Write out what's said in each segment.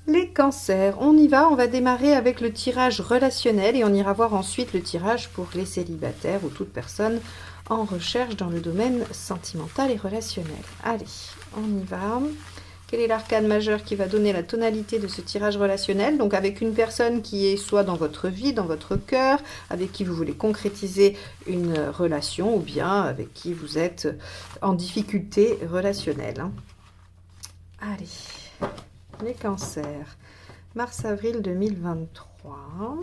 Les cancers, on y va, on va démarrer avec le tirage relationnel et on ira voir ensuite le tirage pour les célibataires ou toute personne en recherche dans le domaine sentimental et relationnel. Allez, on y va. Quel est l'arcane majeur qui va donner la tonalité de ce tirage relationnel? Donc avec une personne qui est soit dans votre vie, dans votre cœur, avec qui vous voulez concrétiser une relation ou bien avec qui vous êtes en difficulté relationnelle. Allez. Les cancers, mars-avril 2023.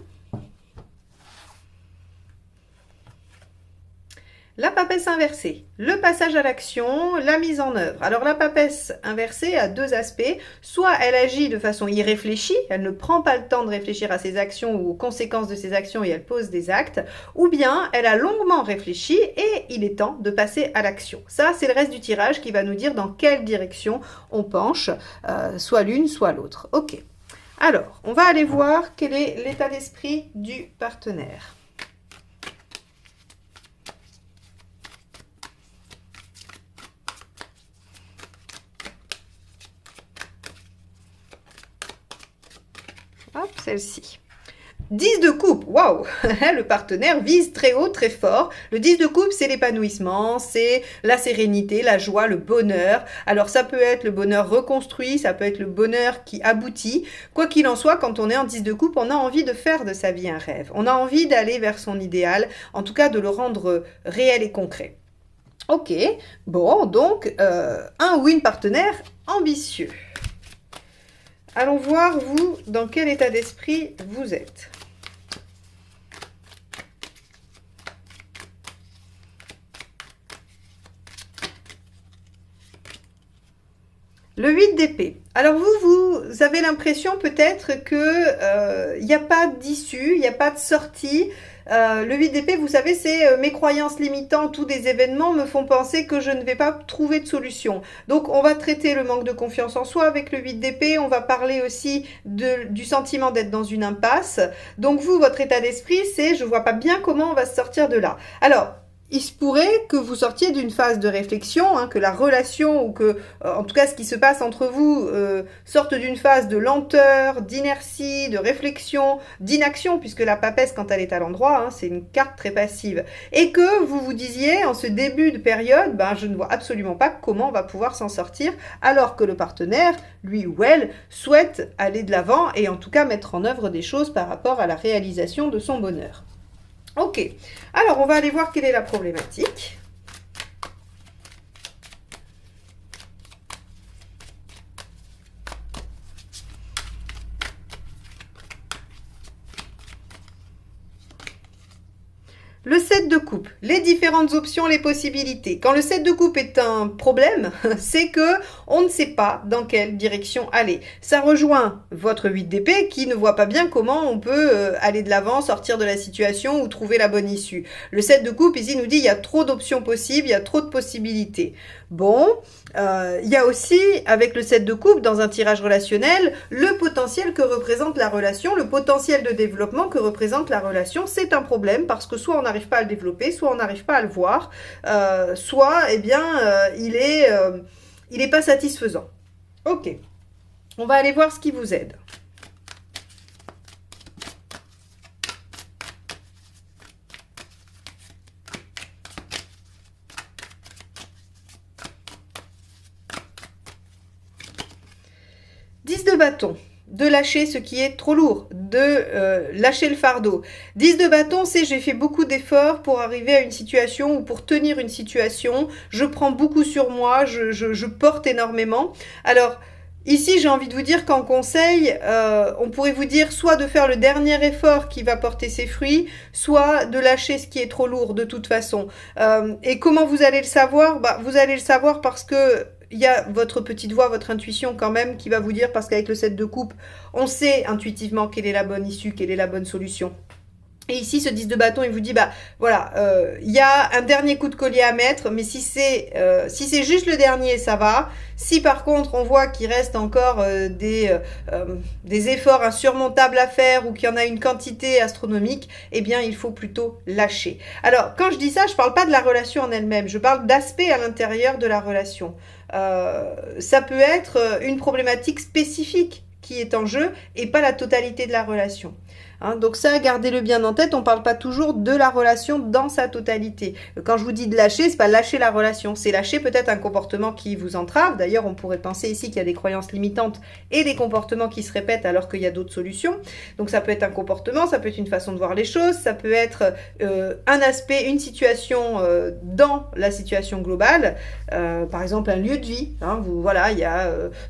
La papesse inversée, le passage à l'action, la mise en œuvre. Alors la papesse inversée a deux aspects. Soit elle agit de façon irréfléchie, elle ne prend pas le temps de réfléchir à ses actions ou aux conséquences de ses actions et elle pose des actes. Ou bien elle a longuement réfléchi et il est temps de passer à l'action. Ça, c'est le reste du tirage qui va nous dire dans quelle direction on penche, soit l'une, soit l'autre. Ok. Alors, on va aller voir quel est l'état d'esprit du partenaire. Hop, celle-ci. 10 de coupe, waouh. Le partenaire vise très haut, très fort. Le 10 de coupe, c'est l'épanouissement, c'est la sérénité, la joie, le bonheur. Alors ça peut être le bonheur reconstruit, ça peut être le bonheur qui aboutit. Quoi qu'il en soit, quand on est en 10 de coupe, on a envie de faire de sa vie un rêve. On a envie d'aller vers son idéal, en tout cas de le rendre réel et concret. Ok, bon, donc un ou une partenaire ambitieux. Allons voir, vous, dans quel état d'esprit vous êtes. Le 8 d'épée. Alors vous avez l'impression peut-être que il n'y a pas d'issue, il n'y a pas de sortie. Le 8 d'épée, vous savez, c'est mes croyances limitantes ou des événements me font penser que je ne vais pas trouver de solution. Donc on va traiter le manque de confiance en soi avec le 8 d'épée, on va parler aussi du sentiment d'être dans une impasse. Donc vous, votre état d'esprit, c'est je vois pas bien comment on va se sortir de là. Alors, il se pourrait que vous sortiez d'une phase de réflexion, que la relation ou que, en tout cas, ce qui se passe entre vous sorte d'une phase de lenteur, d'inertie, de réflexion, d'inaction, puisque la papesse, quand elle est à l'endroit, c'est une carte très passive. Et que vous vous disiez, en ce début de période, je ne vois absolument pas comment on va pouvoir s'en sortir, alors que le partenaire, lui ou elle, souhaite aller de l'avant et en tout cas mettre en œuvre des choses par rapport à la réalisation de son bonheur. Ok, alors on va aller voir quelle est la problématique. Le 7 de coupe, les différentes options, les possibilités. Quand le 7 de coupe est un problème, c'est que on ne sait pas dans quelle direction aller. Ça rejoint votre 8 d'épée qui ne voit pas bien comment on peut aller de l'avant, sortir de la situation ou trouver la bonne issue. Le 7 de coupe ici nous dit il y a trop d'options possibles, il y a trop de possibilités. Bon, il y a aussi, avec le 7 de coupe, dans un tirage relationnel, le potentiel que représente la relation, le potentiel de développement que représente la relation, c'est un problème parce que soit on n'arrive pas à le développer, soit on n'arrive pas à le voir, soit, il est pas satisfaisant. Ok, on va aller voir ce qui vous aide. De bâton, de lâcher ce qui est trop lourd, de lâcher le fardeau. 10 de bâton, c'est j'ai fait beaucoup d'efforts pour arriver à une situation ou pour tenir une situation, je prends beaucoup sur moi, je porte énormément. Alors, ici, j'ai envie de vous dire qu'en conseil, on pourrait vous dire soit de faire le dernier effort qui va porter ses fruits, soit de lâcher ce qui est trop lourd de toute façon. Et comment vous allez le savoir? Vous allez le savoir parce que il y a votre petite voix, votre intuition quand même qui va vous dire, parce qu'avec le 7 de coupe, on sait intuitivement quelle est la bonne issue, quelle est la bonne solution. Et ici, ce 10 de bâton, il vous dit, voilà, y a un dernier coup de collier à mettre, mais si c'est juste le dernier, ça va. Si par contre, on voit qu'il reste encore des efforts insurmontables à faire ou qu'il y en a une quantité astronomique, eh bien, il faut plutôt lâcher. Alors, quand je dis ça, je parle pas de la relation en elle-même, je parle d'aspects à l'intérieur de la relation. Ça peut être une problématique spécifique qui est en jeu et pas la totalité de la relation. Hein, donc ça, gardez-le bien en tête, on ne parle pas toujours de la relation dans sa totalité. Quand je vous dis de lâcher, c'est pas lâcher la relation, c'est lâcher peut-être un comportement qui vous entrave. D'ailleurs, on pourrait penser ici qu'il y a des croyances limitantes et des comportements qui se répètent alors qu'il y a d'autres solutions. Donc ça peut être un comportement, ça peut être une façon de voir les choses, ça peut être un aspect, une situation dans la situation globale, par exemple un lieu de vie. Hein, voilà,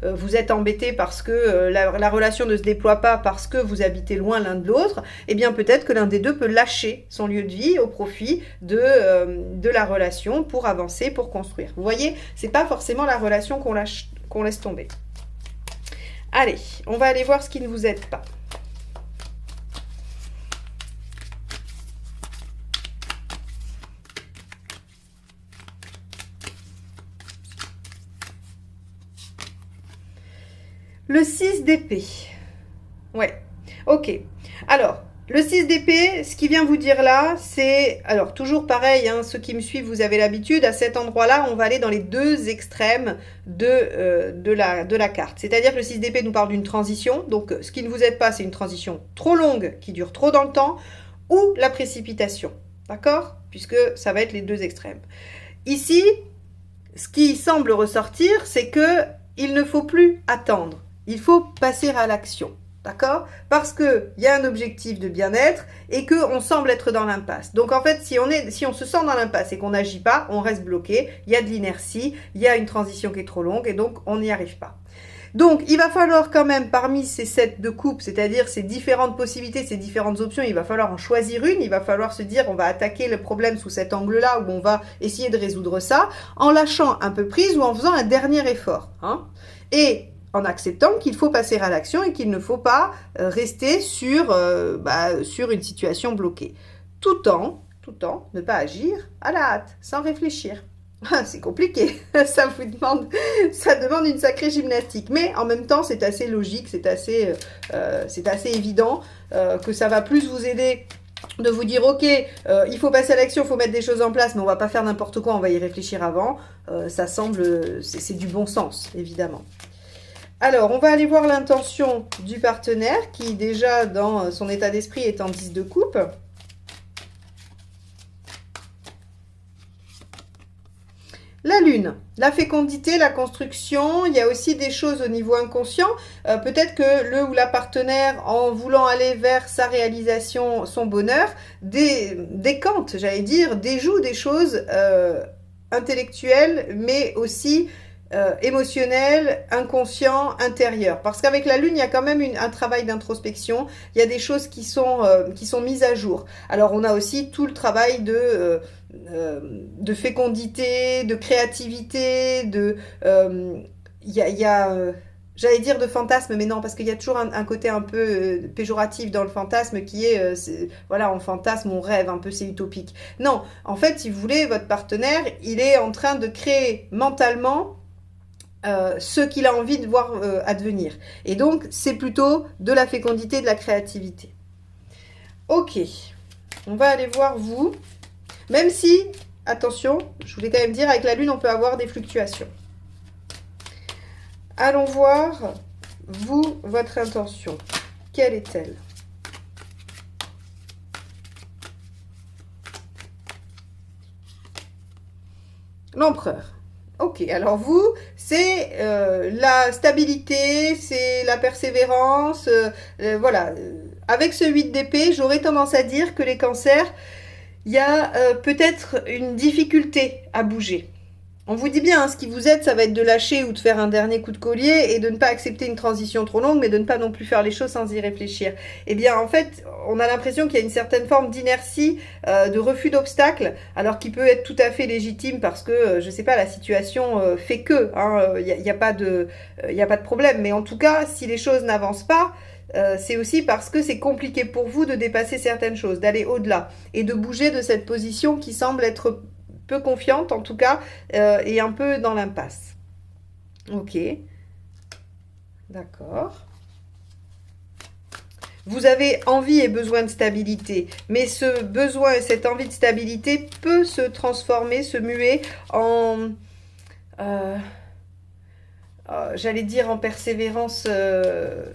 vous êtes embêté parce que la relation ne se déploie pas parce que vous habitez loin l'un de l'autre. Eh bien peut-être que l'un des deux peut lâcher son lieu de vie au profit de la relation pour avancer, pour construire. Vous voyez, c'est pas forcément la relation qu'on laisse tomber. Allez, on va aller voir ce qui ne vous aide pas. Le 6 d'épée. Ouais, ok. Alors, le 6 d'épée, ce qui vient vous dire là, c'est... Alors, toujours pareil, hein, ceux qui me suivent, vous avez l'habitude, à cet endroit-là, on va aller dans les deux extrêmes de la carte. C'est-à-dire que le 6 d'épée nous parle d'une transition. Donc, ce qui ne vous aide pas, c'est une transition trop longue, qui dure trop dans le temps, ou la précipitation. D'accord? Puisque ça va être les deux extrêmes. Ici, ce qui semble ressortir, c'est que il ne faut plus attendre. Il faut passer à l'action. D'accord? Parce qu'il y a un objectif de bien-être et qu'on semble être dans l'impasse. Donc en fait, si on se sent dans l'impasse et qu'on n'agit pas, on reste bloqué, il y a de l'inertie, il y a une transition qui est trop longue et donc on n'y arrive pas. Donc il va falloir quand même, parmi ces sets de coupe, c'est-à-dire ces différentes possibilités, ces différentes options, il va falloir en choisir une, il va falloir se dire on va attaquer le problème sous cet angle-là où on va essayer de résoudre ça, en lâchant un peu prise ou en faisant un dernier effort. Hein. Et en acceptant qu'il faut passer à l'action et qu'il ne faut pas rester sur une situation bloquée. Tout en ne pas agir à la hâte, sans réfléchir. C'est compliqué, ça demande une sacrée gymnastique. Mais en même temps, c'est assez logique, c'est assez évident que ça va plus vous aider de vous dire ok, il faut passer à l'action, il faut mettre des choses en place, mais on va pas faire n'importe quoi, on va y réfléchir avant. C'est du bon sens, évidemment. Alors, on va aller voir l'intention du partenaire qui, déjà, dans son état d'esprit, est en 10 de coupe. La lune, la fécondité, la construction, il y a aussi des choses au niveau inconscient. Peut-être que le ou la partenaire, en voulant aller vers sa réalisation, son bonheur, décante, j'allais dire, déjoue des choses intellectuelles, mais aussi... émotionnel, inconscient, intérieur. Parce qu'avec la lune, il y a quand même un travail d'introspection. Il y a des choses qui sont mises à jour. Alors, on a aussi tout le travail de fécondité, de créativité, j'allais dire de fantasme, mais non, parce qu'il y a toujours un côté un peu péjoratif dans le fantasme qui voilà, on fantasme, on rêve, un peu, c'est utopique. Non, en fait, si vous voulez, votre partenaire, il est en train de créer mentalement ce qu'il a envie de voir advenir. Et donc, c'est plutôt de la fécondité, de la créativité. Ok, on va aller voir vous. Même si, attention, je voulais quand même dire, avec la lune, on peut avoir des fluctuations. Allons voir, vous, votre intention. Quelle est-elle? L'empereur. Ok, alors vous, c'est la stabilité, c'est la persévérance, voilà. Avec ce 8 d'épée, j'aurais tendance à dire que les cancers, il y a peut-être une difficulté à bouger. On vous dit bien, hein, ce qui vous aide, ça va être de lâcher ou de faire un dernier coup de collier et de ne pas accepter une transition trop longue, mais de ne pas non plus faire les choses sans y réfléchir. Eh bien, en fait, on a l'impression qu'il y a une certaine forme d'inertie, de refus d'obstacle, alors qu'il peut être tout à fait légitime parce que, je sais pas, la situation fait que, hein, y a pas de problème. Mais en tout cas, si les choses n'avancent pas, c'est aussi parce que c'est compliqué pour vous de dépasser certaines choses, d'aller au-delà et de bouger de cette position qui semble être peu confiante en tout cas et un peu dans l'impasse. Ok, d'accord. Vous avez envie et besoin de stabilité, mais ce besoin et cette envie de stabilité peut se transformer, se muer en j'allais dire en persévérance,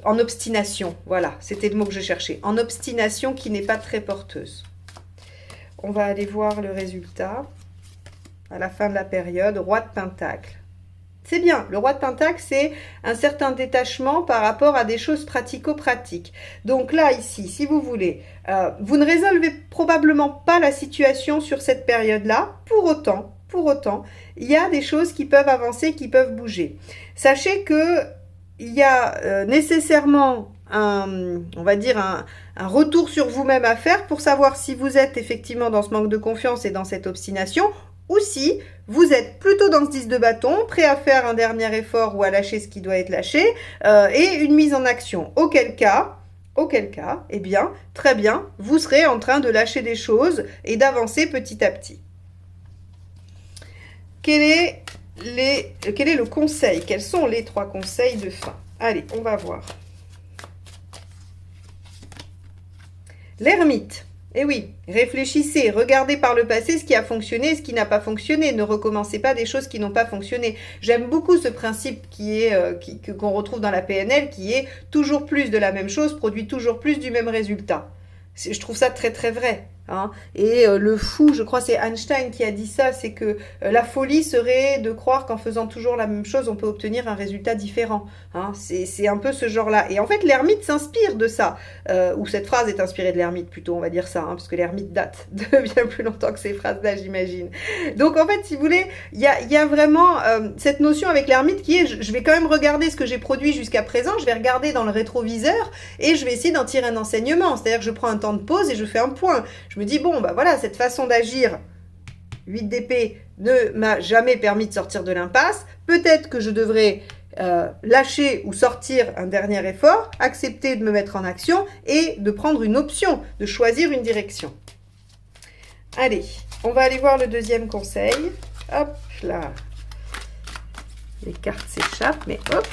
en obstination. Voilà, c'était le mot que je cherchais. En obstination qui n'est pas très porteuse. On va aller voir le résultat à la fin de la période. Roi de Pentacle. C'est bien, le roi de Pentacle, c'est un certain détachement par rapport à des choses pratico-pratiques. Donc là, ici, si vous voulez, vous ne résolvez probablement pas la situation sur cette période-là. Pour autant, il y a des choses qui peuvent avancer, qui peuvent bouger. Sachez que il y a nécessairement on va dire un retour sur vous-même à faire pour savoir si vous êtes effectivement dans ce manque de confiance et dans cette obstination, ou si vous êtes plutôt dans ce 10 de bâton, prêt à faire un dernier effort ou à lâcher ce qui doit être lâché, et une mise en action. Auquel cas, eh bien, très bien, vous serez en train de lâcher des choses et d'avancer petit à petit. Quel est le conseil? Quels sont les 3 conseils de fin? Allez, on va voir. L'ermite. Eh oui, réfléchissez, regardez par le passé ce qui a fonctionné et ce qui n'a pas fonctionné. Ne recommencez pas des choses qui n'ont pas fonctionné. J'aime beaucoup ce principe qu'on retrouve dans la PNL, qui est toujours plus de la même chose, produit toujours plus du même résultat. Je trouve ça très très vrai. Hein. Et le fou, je crois c'est Einstein qui a dit ça, c'est que la folie serait de croire qu'en faisant toujours la même chose, on peut obtenir un résultat différent. Hein. C'est un peu ce genre-là. Et en fait, l'ermite s'inspire de ça. Ou cette phrase est inspirée de l'ermite plutôt, on va dire ça, hein, parce que l'ermite date de bien plus longtemps que ces phrases-là, j'imagine. Donc en fait, si vous voulez, il y a vraiment cette notion avec l'ermite qui est, je vais quand même regarder ce que j'ai produit jusqu'à présent, je vais regarder dans le rétroviseur et je vais essayer d'en tirer un enseignement. C'est-à-dire que je prends un temps de pause et je fais un point. Je me dis, bon, bah voilà, cette façon d'agir, 8 d'épée, ne m'a jamais permis de sortir de l'impasse. Peut-être que je devrais lâcher ou sortir un dernier effort, accepter de me mettre en action et de prendre une option, de choisir une direction. Allez, on va aller voir le deuxième conseil. Hop là. Les cartes s'échappent, mais hop,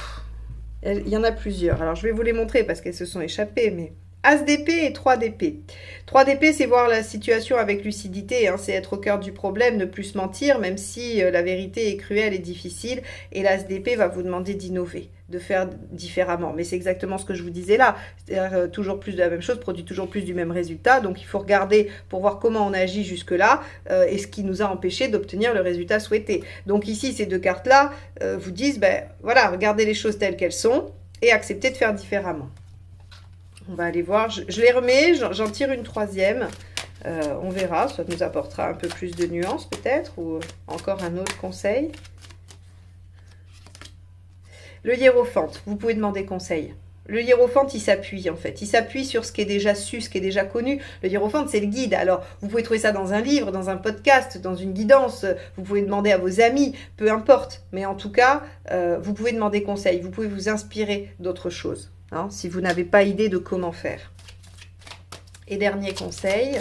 il y en a plusieurs. Alors, je vais vous les montrer parce qu'elles se sont échappées, mais... As d'épée et 3 d'épée. 3 d'épée, c'est voir la situation avec lucidité, hein, c'est être au cœur du problème, ne plus se mentir, même si la vérité est cruelle et difficile. Et l'as d'épée va vous demander d'innover, de faire différemment. Mais c'est exactement ce que je vous disais là. C'est-à-dire toujours plus de la même chose, produit toujours plus du même résultat. Donc il faut regarder pour voir comment on agit jusque-là et ce qui nous a empêché d'obtenir le résultat souhaité. Donc ici, ces 2 cartes-là vous disent, ben voilà, regardez les choses telles qu'elles sont et acceptez de faire différemment. On va aller voir, je les remets, j'en tire une 3e, on verra, ça nous apportera un peu plus de nuances peut-être, ou encore un autre conseil. Le hiérophante, vous pouvez demander conseil. Le hiérophante, il s'appuie en fait, il s'appuie sur ce qui est déjà su, ce qui est déjà connu. Le hiérophante, c'est le guide, alors vous pouvez trouver ça dans un livre, dans un podcast, dans une guidance, vous pouvez demander à vos amis, peu importe. Mais en tout cas, vous pouvez demander conseil, vous pouvez vous inspirer d'autres choses. Hein, si vous n'avez pas idée de comment faire. Et dernier conseil.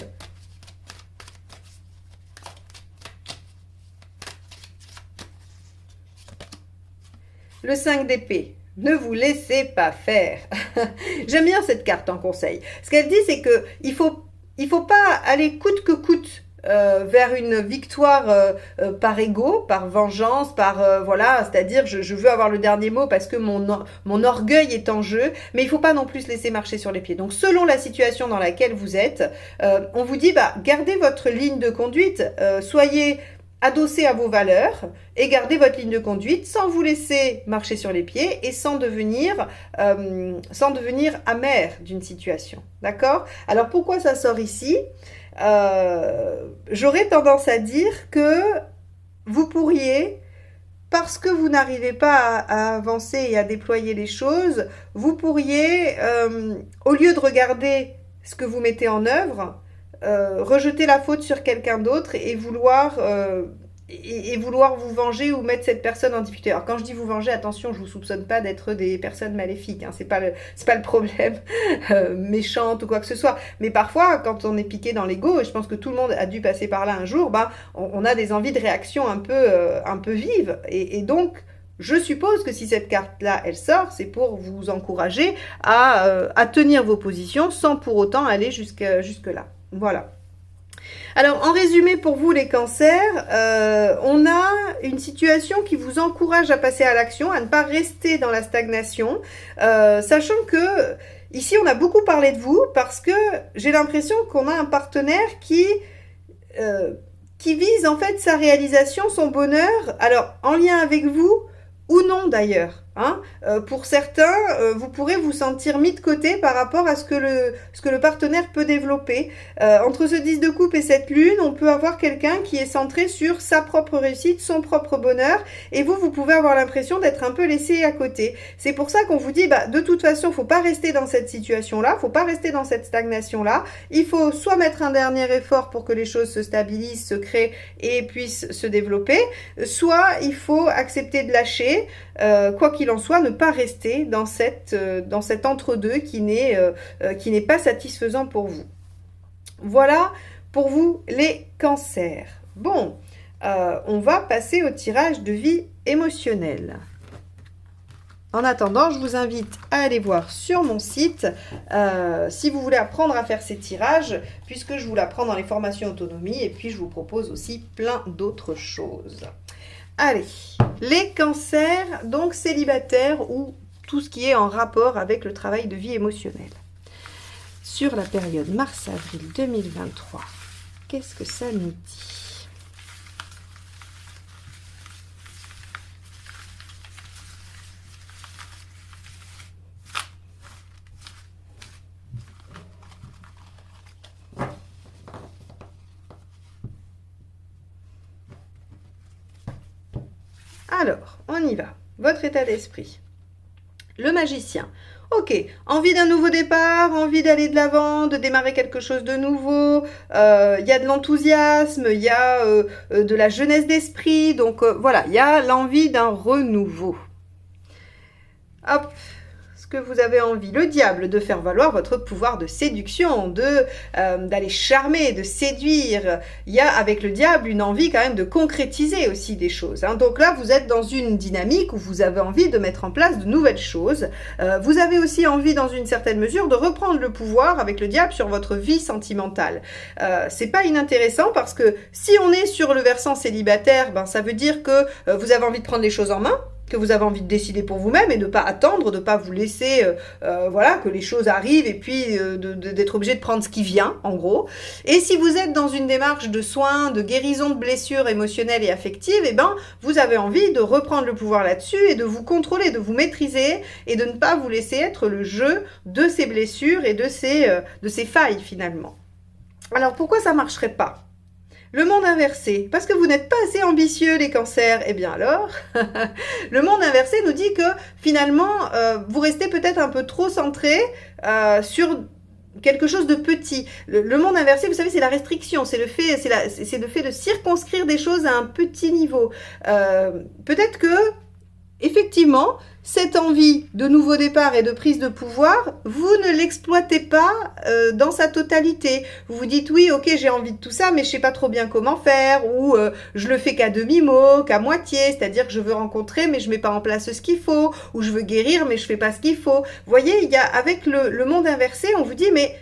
Le 5 d'épée. Ne vous laissez pas faire. J'aime bien cette carte en conseil. Ce qu'elle dit, c'est que il faut pas aller coûte que coûte vers une victoire par ego, par vengeance, par voilà, c'est-à-dire je veux avoir le dernier mot parce que mon orgueil est en jeu, mais il faut pas non plus se laisser marcher sur les pieds. Donc selon la situation dans laquelle vous êtes, on vous dit bah gardez votre ligne de conduite, soyez adossé à vos valeurs et gardez votre ligne de conduite sans vous laisser marcher sur les pieds et sans devenir amer d'une situation. D'accord? Alors pourquoi ça sort ici? J'aurais tendance à dire que vous pourriez, parce que vous n'arrivez pas à avancer et à déployer les choses, vous pourriez, au lieu de regarder ce que vous mettez en œuvre, rejeter la faute sur quelqu'un d'autre et vouloir vous venger ou mettre cette personne en difficulté. Alors quand je dis vous venger, attention, je vous soupçonne pas d'être des personnes maléfiques, hein, c'est pas le problème méchante ou quoi que ce soit. Mais parfois, quand on est piqué dans l'ego, et je pense que tout le monde a dû passer par là un jour, bah on a des envies de réaction un peu vives. Et donc je suppose que si cette carte-là, elle sort, c'est pour vous encourager à tenir vos positions sans pour autant aller jusque-là. Voilà. Alors, en résumé pour vous les cancers, on a une situation qui vous encourage à passer à l'action, à ne pas rester dans la stagnation, sachant que ici on a beaucoup parlé de vous parce que j'ai l'impression qu'on a un partenaire qui vise en fait sa réalisation, son bonheur, alors en lien avec vous ou non d'ailleurs. Hein, pour certains, vous pourrez vous sentir mis de côté par rapport à ce que le partenaire peut développer. Entre ce 10 de coupe et cette lune, on peut avoir quelqu'un qui est centré sur sa propre réussite, son propre bonheur, et vous pouvez avoir l'impression d'être un peu laissé à côté. C'est pour ça qu'on vous dit, de toute façon, faut pas rester dans cette situation-là, faut pas rester dans cette stagnation-là. Il faut soit mettre un dernier effort pour que les choses se stabilisent, se créent et puissent se développer, soit il faut accepter de lâcher, quoi qu'il en soit, ne pas rester dans cet entre-deux qui n'est pas satisfaisant pour vous. Voilà pour vous les cancers. Bon, on va passer au tirage de vie émotionnelle. En attendant, je vous invite à aller voir sur mon site si vous voulez apprendre à faire ces tirages, puisque je vous l'apprends dans les formations autonomie et puis je vous propose aussi plein d'autres choses. Allez, les cancers, donc célibataires ou tout ce qui est en rapport avec le travail de vie émotionnelle. Sur la période mars-avril 2023, qu'est-ce que ça nous dit ? Alors, on y va. Votre état d'esprit. Le magicien. Ok, envie d'un nouveau départ, envie d'aller de l'avant, de démarrer quelque chose de nouveau. Il y a de l'enthousiasme, il y a de la jeunesse d'esprit. Donc voilà, il y a l'envie d'un renouveau. Hop, que vous avez envie. Le diable, de faire valoir votre pouvoir de séduction, d'aller charmer, de séduire. Il y a avec le diable une envie quand même de concrétiser aussi des choses. Hein. Donc là, vous êtes dans une dynamique où vous avez envie de mettre en place de nouvelles choses. Vous avez aussi envie, dans une certaine mesure, de reprendre le pouvoir avec le diable sur votre vie sentimentale. C'est pas inintéressant parce que si on est sur le versant célibataire, ça veut dire que vous avez envie de prendre les choses en main, que vous avez envie de décider pour vous-même et de ne pas attendre, de ne pas vous laisser voilà, que les choses arrivent et puis d'être obligé de prendre ce qui vient, en gros. Et si vous êtes dans une démarche de soins, de guérison de blessures émotionnelles et affectives, vous avez envie de reprendre le pouvoir là-dessus et de vous contrôler, de vous maîtriser et de ne pas vous laisser être le jeu de ces blessures et de ces failles, finalement. Alors, pourquoi ça ne marcherait pas ? Le monde inversé, parce que vous n'êtes pas assez ambitieux les cancers, eh bien alors, le monde inversé nous dit que finalement, vous restez peut-être un peu trop centré sur quelque chose de petit. Le monde inversé, vous savez, c'est la restriction, c'est le fait de circonscrire des choses à un petit niveau. Peut-être que, effectivement, cette envie de nouveau départ et de prise de pouvoir, vous ne l'exploitez pas dans sa totalité. Vous vous dites, oui, ok, j'ai envie de tout ça, mais je sais pas trop bien comment faire, ou je le fais qu'à demi-mot, qu'à moitié, c'est-à-dire que je veux rencontrer, mais je mets pas en place ce qu'il faut, ou je veux guérir, mais je fais pas ce qu'il faut. Vous voyez, il y a, avec le monde inversé, on vous dit, mais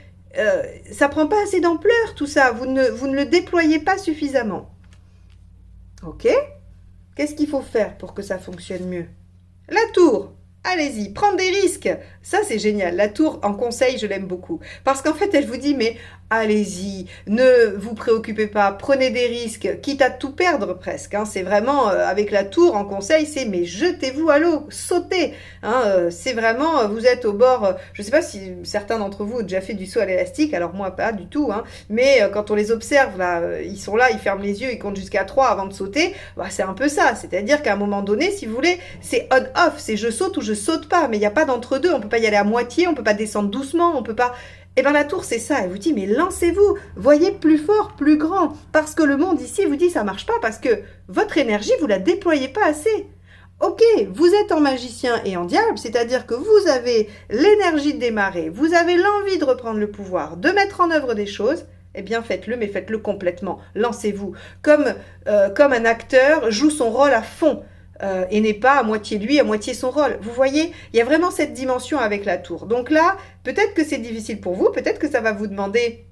ça prend pas assez d'ampleur, tout ça, vous ne le déployez pas suffisamment. Ok ? Qu'est-ce qu'il faut faire pour que ça fonctionne mieux ? La tour, allez-y, prendre des risques. Ça, c'est génial. La tour, en conseil, je l'aime beaucoup. Parce qu'en fait, elle vous dit, mais allez-y, ne vous préoccupez pas, prenez des risques, quitte à tout perdre presque. Hein. C'est vraiment, avec la tour, en conseil, c'est, mais jetez-vous à l'eau, sautez. Hein. C'est vraiment, vous êtes au bord, je ne sais pas si certains d'entre vous ont déjà fait du saut à l'élastique, alors moi, pas du tout. Hein. Mais quand on les observe, là, ils sont là, ils ferment les yeux, ils comptent jusqu'à 3 avant de sauter. C'est un peu ça. C'est-à-dire qu'à un moment donné, si vous voulez, c'est on-off, c'est je saute ou je saute pas. Mais il n'y a pas d'entre-deux. On peut pas y aller à moitié, on peut pas descendre doucement, on peut pas... Eh bien la tour c'est ça, elle vous dit mais lancez-vous, voyez plus fort, plus grand, parce que le monde ici vous dit ça marche pas, parce que votre énergie vous la déployez pas assez. Ok, vous êtes en magicien et en diable, c'est-à-dire que vous avez l'énergie de démarrer, vous avez l'envie de reprendre le pouvoir, de mettre en œuvre des choses, eh bien faites-le, mais faites-le complètement, lancez-vous, comme un acteur joue son rôle à fond. Et n'est pas à moitié lui, à moitié son rôle. Vous voyez, il y a vraiment cette dimension avec la tour. Donc là, peut-être que c'est difficile pour vous, peut-être que ça va vous demander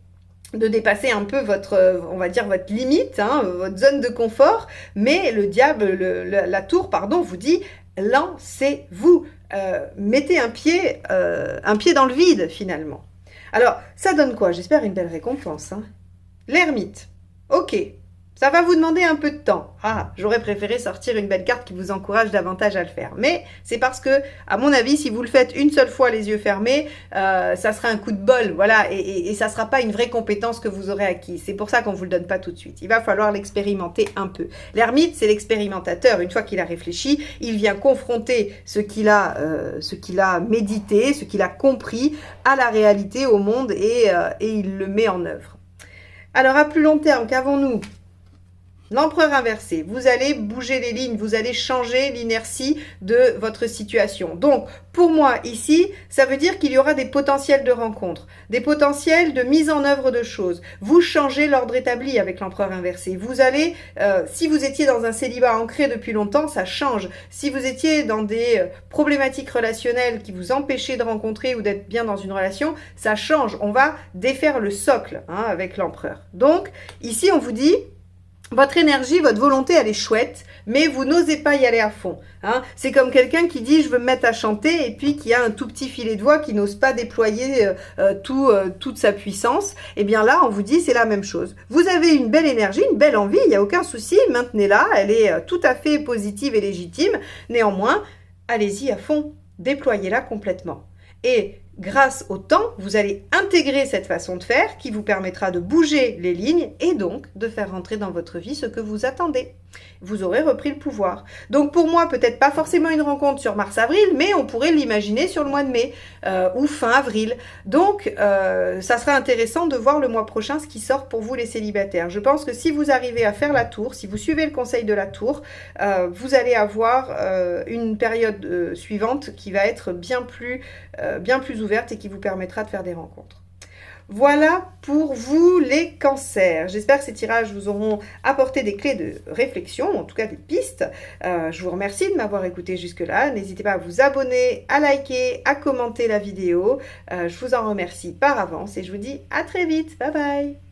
de dépasser un peu votre, on va dire, votre limite, hein, votre zone de confort, mais le diable, la tour, pardon, vous dit, lancez-vous, mettez un pied dans le vide, finalement. Alors, ça donne quoi? J'espère une belle récompense, hein. L'ermite. Ok. Ça va vous demander un peu de temps. Ah, j'aurais préféré sortir une belle carte qui vous encourage davantage à le faire. Mais c'est parce que, à mon avis, si vous le faites une seule fois les yeux fermés, ça sera un coup de bol, voilà, et ça sera pas une vraie compétence que vous aurez acquise. C'est pour ça qu'on vous le donne pas tout de suite. Il va falloir l'expérimenter un peu. L'ermite, c'est l'expérimentateur. Une fois qu'il a réfléchi, il vient confronter ce qu'il a médité, ce qu'il a compris à la réalité, au monde, et il le met en œuvre. Alors, à plus long terme, qu'avons-nous? L'empereur inversé, vous allez bouger les lignes, vous allez changer l'inertie de votre situation. Donc, pour moi, ici, ça veut dire qu'il y aura des potentiels de rencontres, des potentiels de mise en œuvre de choses. Vous changez l'ordre établi avec l'empereur inversé. Vous allez, si vous étiez dans un célibat ancré depuis longtemps, ça change. Si vous étiez dans des problématiques relationnelles qui vous empêchaient de rencontrer ou d'être bien dans une relation, ça change. On va défaire le socle, hein, avec l'empereur. Donc, ici, on vous dit... Votre énergie, votre volonté, elle est chouette, mais vous n'osez pas y aller à fond. Hein. C'est comme quelqu'un qui dit « je veux me mettre à chanter » et puis qui a un tout petit filet de voix, qui n'ose pas déployer toute sa puissance. Eh bien là, on vous dit c'est la même chose. Vous avez une belle énergie, une belle envie, il n'y a aucun souci, maintenez-la, elle est tout à fait positive et légitime. Néanmoins, allez-y à fond, déployez-la complètement. Et grâce au temps, vous allez intégrer cette façon de faire qui vous permettra de bouger les lignes et donc de faire rentrer dans votre vie ce que vous attendez. Vous aurez repris le pouvoir. Donc pour moi, peut-être pas forcément une rencontre sur mars-avril, mais on pourrait l'imaginer sur le mois de mai ou fin avril. Donc ça sera intéressant de voir le mois prochain ce qui sort pour vous les célibataires. Je pense que si vous arrivez à faire la tour, si vous suivez le conseil de la tour, vous allez avoir une période suivante qui va être bien plus ouverte et qui vous permettra de faire des rencontres. Voilà pour vous les cancers. J'espère que ces tirages vous auront apporté des clés de réflexion, en tout cas des pistes. Je vous remercie de m'avoir écouté jusque-là. N'hésitez pas à vous abonner, à liker, à commenter la vidéo. Je vous en remercie par avance et je vous dis à très vite. Bye bye.